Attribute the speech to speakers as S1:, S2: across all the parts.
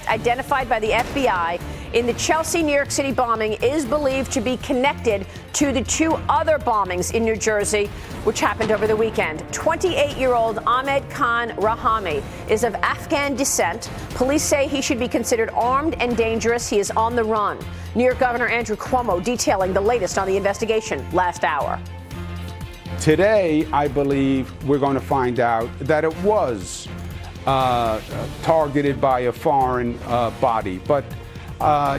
S1: suspect identified by the FBI in the Chelsea, New York City bombing is believed to be connected to the two other bombings in New Jersey, which happened over the weekend. 28-year-old Ahmed Khan Rahami is of Afghan descent. Police say he should be considered armed and dangerous. He is on the run. New York Governor Andrew Cuomo detailing the latest on the investigation last hour.
S2: Today, I believe we're going to find out that it was targeted by a foreign body. But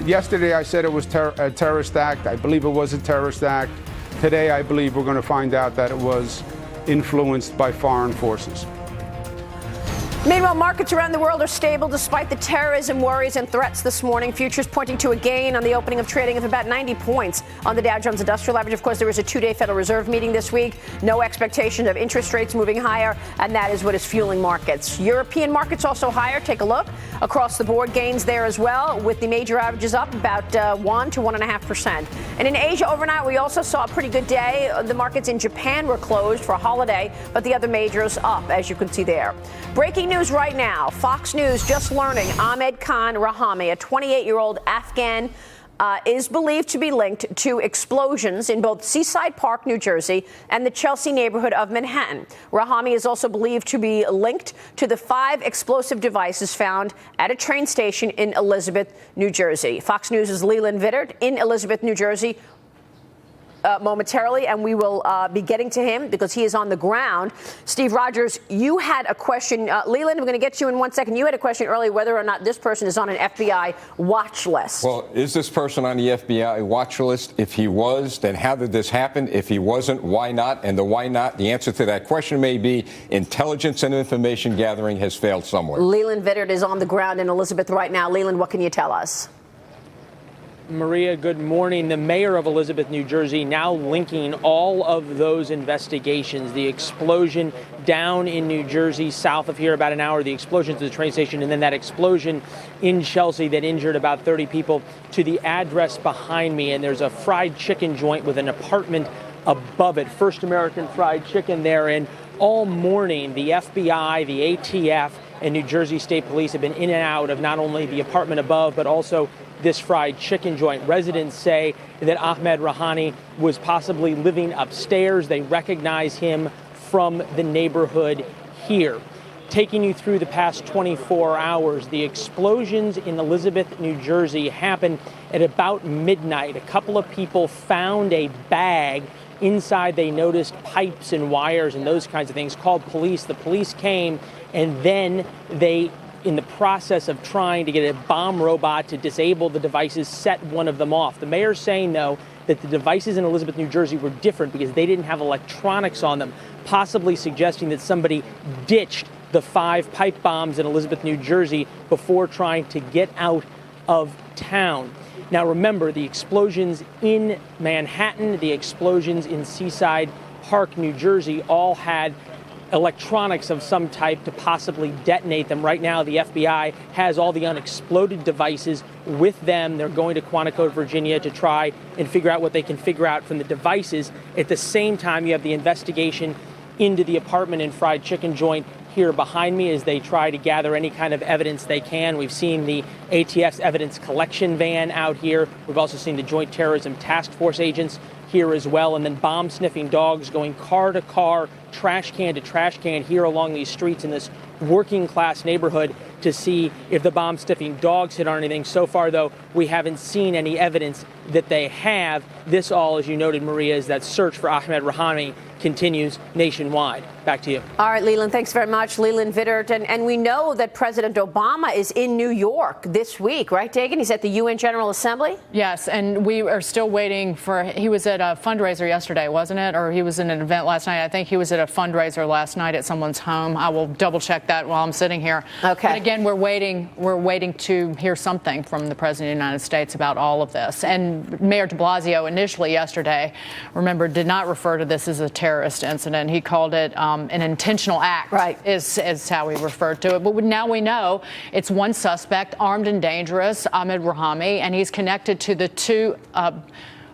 S2: yesterday I said it was a terrorist act. I believe it was a terrorist act. Today I believe we're going to find out that it was influenced by foreign forces.
S1: Meanwhile, markets around the world are stable despite the terrorism worries and threats this morning. Futures pointing to a gain on the opening of trading of about 90 points on the Dow Jones Industrial Average. Of course, there was a two-day Federal Reserve meeting this week. No expectation of interest rates moving higher, and that is what is fueling markets. European markets also higher. Take a look. Across the board, gains there as well, with the major averages up about 1 to 1.5%. And in Asia overnight, we also saw a pretty good day. The markets in Japan were closed for a holiday, but the other majors up, as you can see there. Breaking news right now. Fox News just learning Ahmed Khan Rahami, a 28-year-old Afghan, is believed to be linked to explosions in both Seaside Park, New Jersey, and the Chelsea neighborhood of Manhattan. Rahami is also believed to be linked to the 5 explosive devices found at a train station in Elizabeth, New Jersey. Fox News' Leland Vittert in Elizabeth, New Jersey, momentarily, and we will be getting to him because he is on the ground. Steve Rogers, you had a question. Leland, I'm going to get to you in 1 second. You had a question earlier whether or not this person is on an FBI watch list.
S3: Well, is this person on the FBI watch list? If he was, then how did this happen? If he wasn't, why not? And the why not, the answer to that question may be intelligence and information gathering has failed somewhere.
S1: Leland Vittert is on the ground in Elizabeth right now. Leland, what can you tell us?
S4: Maria, good morning. The mayor of Elizabeth, New Jersey, now linking all of those investigations, the explosion down in New Jersey, south of here, about an hour, the explosion to the train station, and then that explosion in Chelsea that injured about 30 people, to the address behind me. And there's a fried chicken joint with an apartment above it. First American Fried Chicken there. And all morning, the FBI, the ATF, and New Jersey State Police have been in and out of not only the apartment above, but also this fried chicken joint. Residents say that Ahmed Rahami was possibly living upstairs. They recognize him from the neighborhood here. Taking you through the past 24 hours, the explosions in Elizabeth, New Jersey happened at about midnight. A couple of people found a bag. Inside, they noticed pipes and wires and those kinds of things, called police. The police came, and then they, in the process of trying to get a bomb robot to disable the devices, set one of them off. The mayor's saying, though, that the devices in Elizabeth, New Jersey were different because they didn't have electronics on them, possibly suggesting that somebody ditched the 5 pipe bombs in Elizabeth, New Jersey before trying to get out of town. Now, remember, the explosions in Manhattan, the explosions in Seaside Park, New Jersey, all had electronics of some type to possibly detonate them. Right now, the FBI has all the unexploded devices with them. They're going to Quantico, Virginia, to try and figure out what they can figure out from the devices. At the same time, you have the investigation into the apartment and fried chicken joint here behind me as they try to gather any kind of evidence they can. We've seen the ATF's evidence collection van out here. We've also seen the Joint Terrorism Task Force agents here as well, and then bomb-sniffing dogs going car to car, trash can to trash can here along these streets in this working-class neighborhood to see if the bomb-sniffing dogs hit on anything. So far, though, we haven't seen any evidence that they have. This all, as you noted, Maria, is that search for Ahmed Rahami continues nationwide. Back to you.
S1: All right, Leland, thanks very much. Leland Vittert. And we know that President Obama is in New York this week, right, Dagan? He's at the UN General Assembly?
S5: Yes, and we are still waiting for, he was at a fundraiser yesterday, wasn't it? Or he was in an event last night. I think he was at a fundraiser last night at someone's home. I will double check that while I'm sitting here.
S1: Okay.
S5: But again, we're waiting to hear something from the President of the United States about all of this. And Mayor de Blasio initially yesterday, remember, did not refer to this as a terrorist incident. He called it an intentional act, right, is how he referred to it. But now we know it's one suspect, armed and dangerous, Ahmed Rahami, and he's connected to the two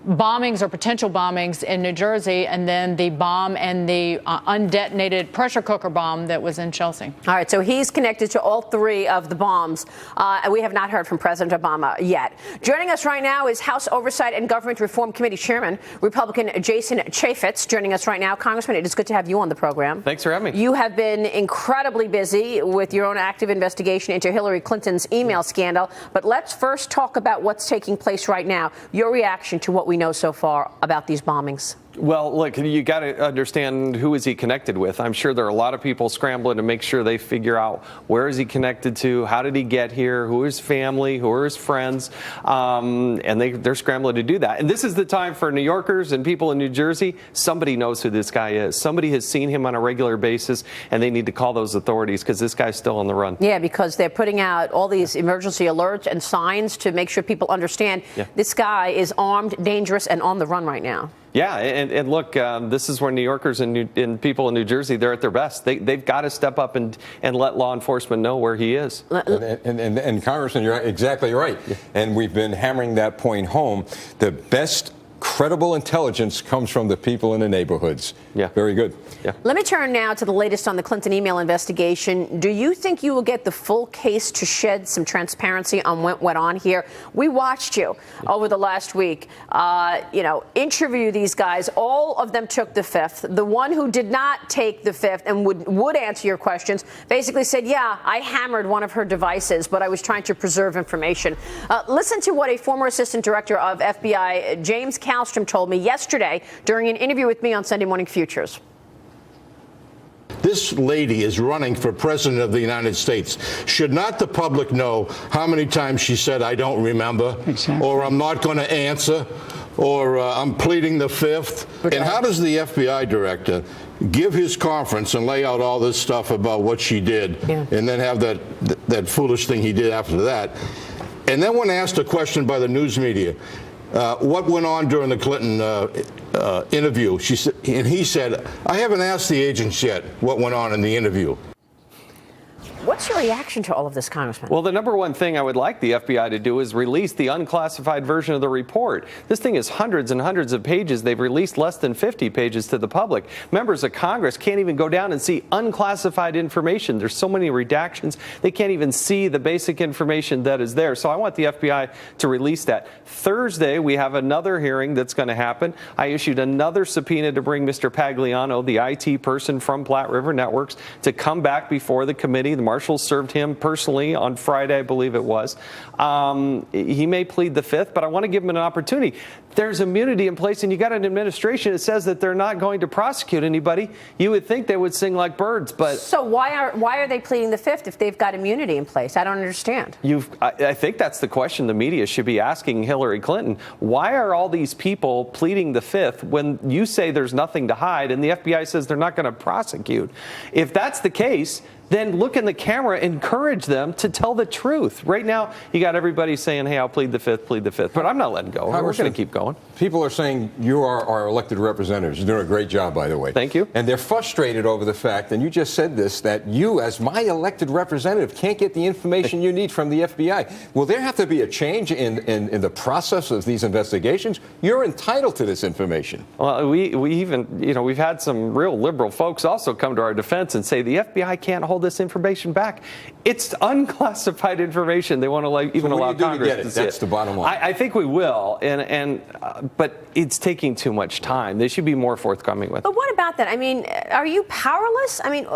S5: bombings or potential bombings in New Jersey, and then the bomb and the undetonated pressure cooker bomb that was in Chelsea.
S1: All right, so he's connected to all three of the bombs. And we have not heard from President Obama yet. Joining us right now is House Oversight and Government Reform Committee Chairman, Republican Jason Chaffetz. Joining us right now. Congressman, it is good to have you on the program.
S6: Thanks for having me.
S1: You have been incredibly busy with your own active investigation into Hillary Clinton's email scandal. But let's first talk about what's taking place right now. Your reaction to what we know so far about these bombings.
S6: Well, look, you got to understand who is he connected with. I'm sure there are a lot of people scrambling to make sure they figure out where is he connected to, how did he get here, who is family, who are his friends, and they're scrambling to do that. And this is the time for New Yorkers and people in New Jersey. Somebody knows who this guy is. Somebody has seen him on a regular basis, and they need to call those authorities because this guy's still on the run.
S1: Yeah, because they're putting out all these emergency alerts and signs to make sure people understand this guy is armed, dangerous, and on the run right now.
S6: Yeah, and look, this is where New Yorkers and people in New Jersey, they're at their best. They've got to step up and let law enforcement know where he is.
S3: And Congressman, you're exactly right. Yeah. And we've been hammering that point home. The best credible intelligence comes from the people in the neighborhoods.
S6: Yeah.
S3: Very good.
S6: Yeah.
S1: Let me turn now to the latest on the Clinton email investigation. Do you think you will get the full case to shed some transparency on what went on here? We watched you over the last week, interview these guys. All of them took the fifth. The one who did not take the fifth and would answer your questions basically said, yeah, I hammered one of her devices, but I was trying to preserve information. Listen to what a former assistant director of FBI, James Kallstrom, told me yesterday during an interview with me on Sunday Morning Futures.
S7: This lady is running for president of the United States. Should not the public know how many times she said, I don't remember, or I'm not going to answer, or I'm pleading the fifth? And how does the FBI director give his conference and lay out all this stuff about what she did, and then have that foolish thing he did after that? And then when asked a question by the news media, what went on during the Clinton interview? He said, I haven't asked the agents yet what went on in the interview.
S1: What's your reaction to all of this, Congressman?
S6: Well, the number one thing I would like the FBI to do is release the unclassified version of the report. This thing is hundreds and hundreds of pages. They've released less than 50 pages to the public. Members of Congress can't even go down and see unclassified information. There's so many redactions. They can't even see the basic information that is there. So I want the FBI to release that. Thursday, we have another hearing that's going to happen. I issued another subpoena to bring Mr. Pagliano, the IT person from Platte River Networks, to come back before the committee. The marshals served him personally on Friday, I believe it was. He may plead the fifth, but I want to give him an opportunity. There's immunity in place, and you got an administration that says that they're not going to prosecute anybody. You would think they would sing like birds, but
S1: so why are they pleading the fifth if they've got immunity in place? I don't understand.
S6: I think that's the question the media should be asking Hillary Clinton. Why are all these people pleading the fifth when you say there's nothing to hide and the FBI says they're not going to prosecute? If that's the case, then look in the camera, encourage them to tell the truth. Right now, you got everybody saying, hey, I'll plead the fifth, but I'm not letting go. We're going to keep going.
S3: People are saying you are our elected representatives. You're doing a great job, by the way.
S6: Thank you.
S3: And they're frustrated over the fact, and you just said this, that you, as my elected representative, can't get the information you need from the FBI. Will there have to be a change in the process of these investigations? You're entitled to this information.
S6: Well, we even, we've had some real liberal folks also come to our defense and say the FBI can't hold this information back. It's unclassified information. They want to allow Congress to see it.
S3: That's the bottom line.
S6: I think we will, but it's taking too much time. They should be more forthcoming with it.
S1: But what about that? I mean, are you powerless? I mean,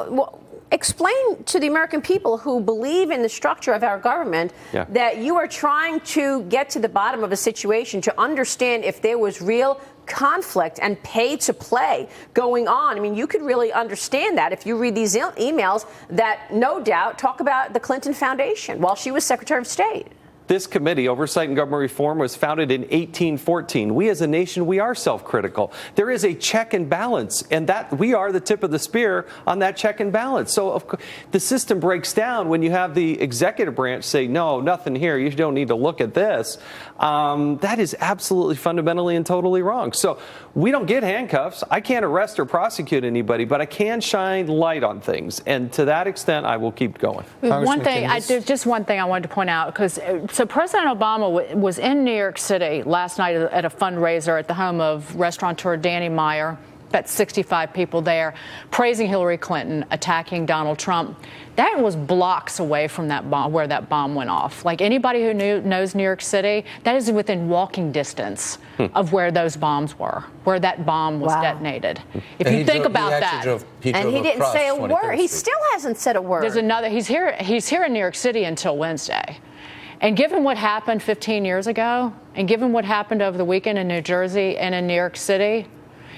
S1: explain to the American people who believe in the structure of our government that you are trying to get to the bottom of a situation to understand if there was real conflict and pay to play going on. I mean, you could really understand that if you read these emails that no doubt talk about the Clinton Foundation while she was Secretary of State.
S6: This committee, Oversight and Government Reform, was founded in 1814. We as a nation, we are self-critical. There is a check and balance, and that we are the tip of the spear on that check and balance. So of course, the system breaks down when you have the executive branch say, no, nothing here, you don't need to look at this. That is absolutely fundamentally and totally wrong. So we don't get handcuffs. I can't arrest or prosecute anybody, but I can shine light on things. And to that extent, I will keep going.
S5: Just one thing I wanted to point out, because So President Obama was in New York City last night at a fundraiser at the home of restaurateur Danny Meyer. About 65 people there, praising Hillary Clinton, attacking Donald Trump. That was blocks away from that bomb, where that bomb went off. Like anybody who knows New York City, that is within walking distance of where those bombs were, where that bomb was detonated. If you think about that.
S1: And he didn't say a word. He still hasn't said a word.
S5: There's another. He's here in New York City until Wednesday. And given what happened 15 years ago, and given what happened over the weekend in New Jersey and in New York City,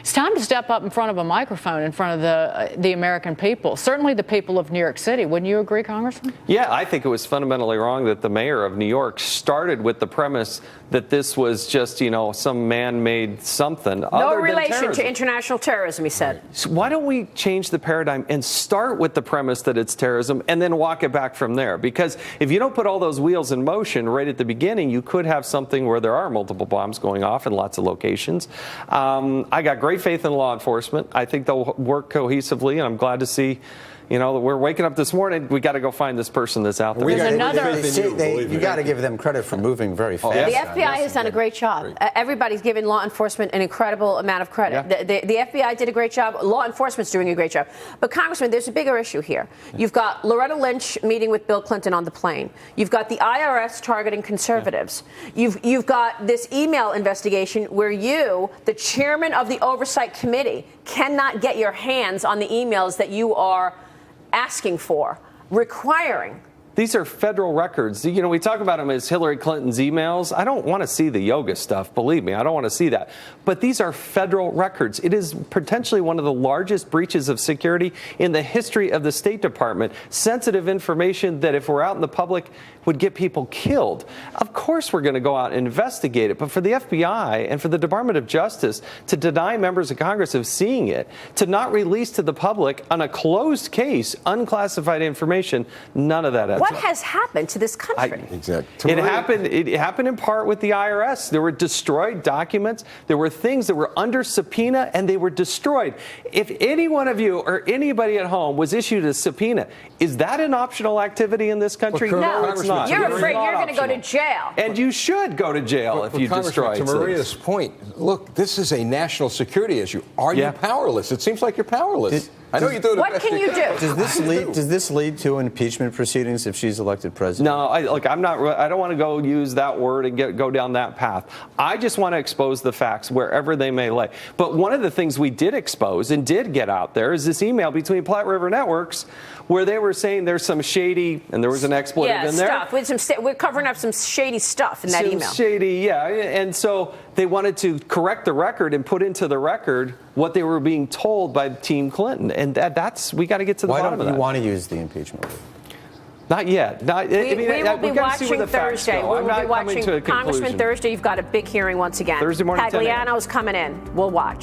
S5: it's time to step up in front of a microphone in front of the American people, certainly the people of New York City. Wouldn't you agree, Congressman?
S6: Yeah, I think it was fundamentally wrong that the mayor of New York started with the premise that this was just, some man-made something.
S1: No relation to international terrorism, he said.
S6: So why don't we change the paradigm and start with the premise that it's terrorism and then walk it back from there? Because if you don't put all those wheels in motion right at the beginning, you could have something where there are multiple bombs going off in lots of locations. I got great faith in law enforcement. I think they'll work cohesively, and I'm glad to see that we're waking up this morning. We got to go find this person that's out there.
S8: You got to give them credit for moving very fast.
S1: The FBI has done a great job. Everybody's giving law enforcement an incredible amount of credit.
S6: Yeah.
S1: The FBI did a great job. Law enforcement's doing a great job. But, Congressman, there's a bigger issue here. You've got Loretta Lynch meeting with Bill Clinton on the plane. You've got the IRS targeting conservatives. Yeah. You've got this email investigation where you, the chairman of the Oversight Committee, cannot get your hands on the emails that you are asking for, requiring.
S6: These are federal records. We talk about them as Hillary Clinton's emails. I don't want to see the yoga stuff. Believe me, I don't want to see that. But these are federal records. It is potentially one of the largest breaches of security in the history of the State Department. Sensitive information that if we're out in the public would get people killed. Of course we're going to go out and investigate it. But for the FBI and for the Department of Justice to deny members of Congress of seeing it, to not release to the public on a closed case unclassified information, none of that happens.
S1: What has happened to this country?
S6: Exactly. It happened in part with the IRS. There were destroyed documents. There were things that were under subpoena, and they were destroyed. If any one of you or anybody at home was issued a subpoena, is that an optional activity in this country?
S1: No,
S6: it's not.
S1: You're afraid you're going to go to jail.
S6: And you should go to jail if you destroy
S3: things. To Maria's point, look, this is a national security issue. Are you powerless? It seems like you're powerless. I know you do it.
S1: What can you do?
S8: Does this lead to impeachment proceedings if she's elected president?
S6: No, I don't want to go use that word and go down that path. I just want to expose the facts wherever they may lay. But one of the things we did expose and did get out there is this email between Platte River Networks where they were saying there's some shady, and there was an expletive in there.
S1: Stuff. We're covering up some shady stuff in that email.
S6: Shady, yeah. And so they wanted to correct the record and put into the record what they were being told by Team Clinton. And that's we got to get to the bottom of that.
S8: Why don't you want to use the impeachment?
S6: Not yet.
S1: We will be watching Thursday. We will be watching
S6: Congressman
S1: Thursday. You've got a big hearing once again.
S6: Thursday morning, 10 a.m.
S1: Pagliano's coming in. We'll watch.